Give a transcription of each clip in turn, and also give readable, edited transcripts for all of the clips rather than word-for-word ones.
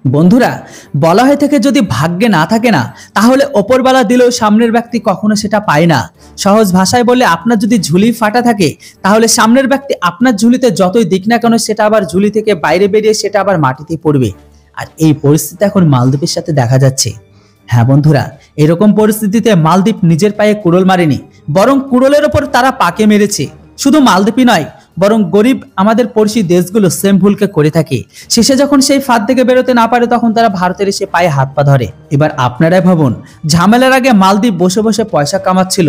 বন্ধুরা, বলা হয়ে থাকে যদি ভাগ্যে না থাকে না তাহলে ওপরওয়ালা দিলেও সামনের ব্যক্তি কখনো সেটা পায় না। সহজ ভাষায় বললে আপনার যদি ঝুলি ফাটা থাকে তাহলে সামনের ব্যক্তি আপনার ঝুলিতে যতই দিক না কেন সেটা আবার ঝুলি থেকে বাইরে বেরিয়ে সেটা আবার মাটিতে পড়বে। আর এই পরিস্থিতি এখন মালদ্বীপের সাথে দেখা যাচ্ছে। হ্যাঁ বন্ধুরা, এরকম পরিস্থিতিতে মালদ্বীপ নিজের পায়ে কুড়োল মারেনি, বরং কুড়োলের ওপর তারা পাকে মেরেছে। শুধু মালদ্বীপই নয়, বরং গরিব আমাদের পড়শি দেশগুলো সেম ভুলকে করে থাকে। শেষে যখন সেই ফাঁদ থেকে বেরোতে না পারে তখন তারা ভারতের এসে পায়ে হাত পা ধরে। এবার আপনারাই ভাবুন, ঝামেলার আগে মালদ্বীপ বসে বসে পয়সা কামাচ্ছিল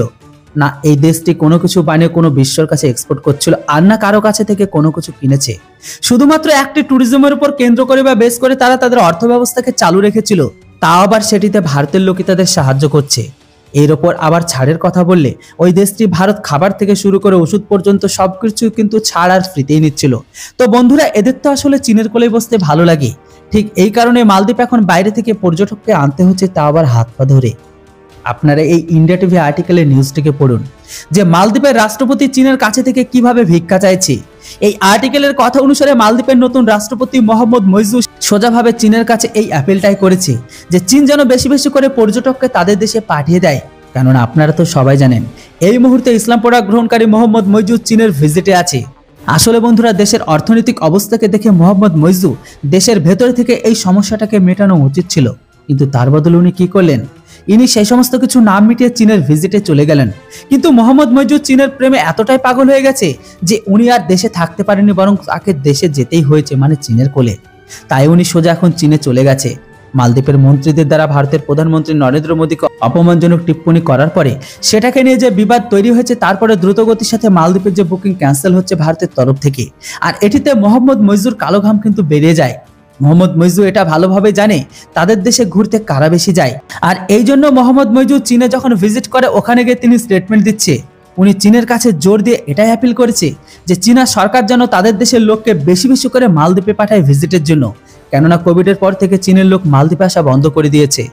না, এই দেশটি কোনো কিছু বানিয়ে কোনো বিশ্বর কাছে এক্সপোর্ট করছিল, আর না কারো কাছে থেকে কোনো কিছু কিনেছে। শুধুমাত্র একটি ট্যুরিজমের উপর কেন্দ্র করে বা বেস করে তারা তাদের অর্থ ব্যবস্থাকে চালু রেখেছিল, তাও আবার সেটিতে ভারতের লোকই তাদের সাহায্য করছে। এর ওপর আবার ছাড়ের কথা বললে ওই দেশটি ভারত খাবার থেকে শুরু করে ওষুধ পর্যন্ত সবকিছু কিন্তু ছাড় আর ফ্রিতেই নিচ্ছিল। তো বন্ধুরা, এদের তো আসলে চীনের কোলে বসতে ভালো লাগে। ঠিক এই কারণে মালদ্বীপ এখন বাইরে থেকে পর্যটককে আনতে হচ্ছে, তা আবার হাত পা ধরে। আপনারা এই ইন্ডিয়া টিভি আর্টিকেলের নিউজটিকে পড়ুন যে মালদ্বীপের রাষ্ট্রপতি চীনের কাছে থেকে কিভাবে ভিক্ষা চাইছে। এই আর্টিকেলের কথা অনুসারে মালদ্বীপের নতুন রাষ্ট্রপতি মোহাম্মদ মইজু সোজাভাবে চীনের কাছে এই অ্যাপিলটাই করেছে যে চীন যেন বেশি বেশি করে পর্যটককে তাদের দেশে পাঠিয়ে দেয়। কেননা আপনারা তো সবাই জানেন এই মুহূর্তে ইসলাম পড়া গ্রহণকারী মোহাম্মদ মইজু চীনের ভিজিটে আছে। আসলে বন্ধুরা, দেশের অর্থনৈতিক অবস্থাকে দেখে মোহাম্মদ মইজু দেশের ভেতর থেকে এই সমস্যাটাকে মেটানো উচিত ছিল, কিন্তু তার বদলে উনি কি করলেন? ইনি সেই সমস্ত কিছু নাম মিটিয়ে চীনের ভিজিটে চলে গেলেন। কিন্তু মোহাম্মদ মইজু চীনের প্রেমে এতটাই পাগল হয়ে গেছে যে উনি আর দেশে থাকতে পারেননি, বরং তাকে দেশে যেতেই হয়েছে, মানে চীনের কোলে। তাই উনি সোজা এখন চীনে চলে গেছে। মালদ্বীপের মন্ত্রীদের দ্বারা ভারতের প্রধানমন্ত্রী নরেন্দ্র মোদীকে অপমানজনক টিপ্পণী করার পরে সেটাকে নিয়ে যে বিবাদ তৈরি হয়েছে, তারপরে দ্রুতগতির সাথে মালদ্বীপের যে বুকিং ক্যান্সেল হচ্ছে ভারতের তরফ থেকে, আর এটিতে মোহাম্মদ মইজুর কালো ঘাম কিন্তু বেরিয়ে যায়। মোহাম্মদ মইজু এটা ভালোভাবে জানে তাদের দেশে ঘুরতে কারা বেশি যায়, আর এই জন্য মোহাম্মদ মইজু চীনে যখন ভিজিট করে ওখানে গিয়ে তিনি স্টেটমেন্ট দিচ্ছে। উনি চীনের কাছে জোর দিয়ে এটাই অ্যাপিল করেছে যে চীনা সরকার যেন তাদের দেশের লোককে বেশি বেশি করে মালদ্বীপে পাঠায় ভিজিটের জন্য, কেননা কোভিডের পর থেকে চীনের লোক মালদ্বীপে আসা বন্ধ করে দিয়েছে।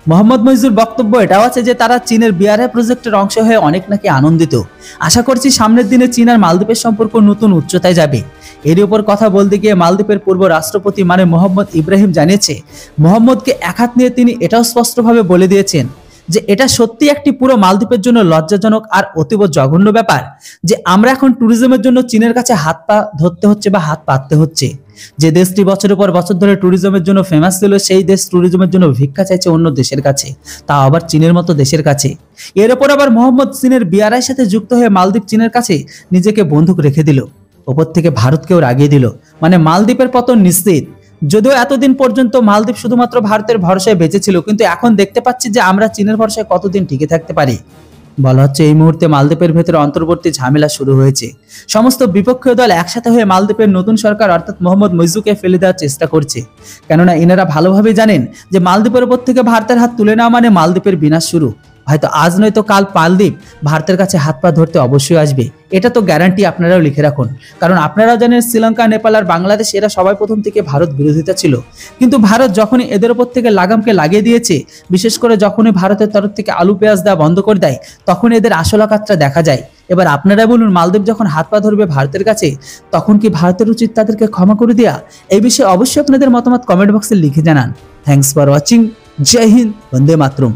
মোহাম্মদ মইজুর বক্তব্য এটাও আছে যে তারা চীনের বিআরআই প্রজেক্টের অংশ হয়ে অনেক নাকি আনন্দিত। আশা করছি সামনের দিনে চীন আর মালদ্বীপের সম্পর্ক নতুন উচ্চতায় যাবে। এর উপর কথা বলতে গিয়ে মালদ্বীপের পূর্ব রাষ্ট্রপতি মানে মোহাম্মদ ইব্রাহিম জানিয়েছে, মোহাম্মদকে এক হাত নিয়ে তিনি এটাও স্পষ্টভাবে বলে দিয়েছেন যে এটা সত্যি একটি পুরো মালদ্বীপের জন্য লজ্জাজনক আর অতীব জঘন্য ব্যাপার যে আমরা এখন ট্যুরিজমের জন্য চীনের কাছে হাত পা ধরতে হচ্ছে বা হাত পাততে হচ্ছে। যে দেশটি বছরের পর বছর ধরে ট্যুরিজমের জন্য ফেমাস ছিল, সেই দেশ ট্যুরিজমের জন্য ভিক্ষা চাইছে অন্য দেশের কাছে, তা আবার চীনের মতো দেশের কাছে। এর ওপর আবার মোহাম্মদ চীনের বিআরআই সাথে যুক্ত হয়ে মালদ্বীপ চীনের কাছে নিজেকে বন্দুক রেখে দিল, ওপর থেকে ভারতকেও রাগিয়ে দিল, মানে মালদ্বীপের পতন নিশ্চিত। যদিও এতদিন পর্যন্ত মালদ্বীপ শুধুমাত্র ভারতের ভরসায় বেঁচেছিল, কিন্তু এখন দেখতে পাচ্ছি যে আমরা চীনের ভরসায় কতদিন টিকে থাকতে পারি। বলা হচ্ছে এই মুহূর্তে মালদ্বীপের ভেতরে অন্তর্বর্তী ঝামেলা শুরু হয়েছে। সমস্ত বিপক্ষীয় দল একসাথে হয়ে মালদ্বীপের নতুন সরকার অর্থাৎ মোহাম্মদ মইজুকে ফেলে দেওয়ার চেষ্টা করছে, কেননা এনারা ভালোভাবে জানেন যে মালদ্বীপের উপর থেকে ভারতের হাত তুলে নেওয়া মানে মালদ্বীপের বিনাশ শুরু। হয়তো আজ নয়তো কাল মালদ্বীপ ভারতের কাছে হাত পা ধরতে অবশ্যই আসবে, এটা তো গ্যারান্টি। আপনারাও লিখে রাখুন, কারণ আপনারাও জানেন শ্রীলঙ্কা, নেপাল আর বাংলাদেশ এরা সবাই প্রথম থেকে ভারত বিরোধিতা ছিল, কিন্তু ভারত যখনই এদের উপর থেকে লাগামকে লাগিয়ে দিয়েছে, বিশেষ করে যখনই ভারতের তরফ থেকে আলু পেঁয়াজ দেওয়া বন্ধ করে দেয়, তখন এদের আসল আকারটা দেখা যায়। এবার আপনারা বলুন, মালদ্বীপ যখন হাত পা ধরবে ভারতের কাছে, তখন কি ভারতের উচিত তাদেরকে ক্ষমা করে দেওয়া? এই বিষয়ে অবশ্যই আপনাদের মতামত কমেন্ট বক্সে লিখে জানান। Thanks for watching. জয় হিন্দ, বন্দে মাতরম।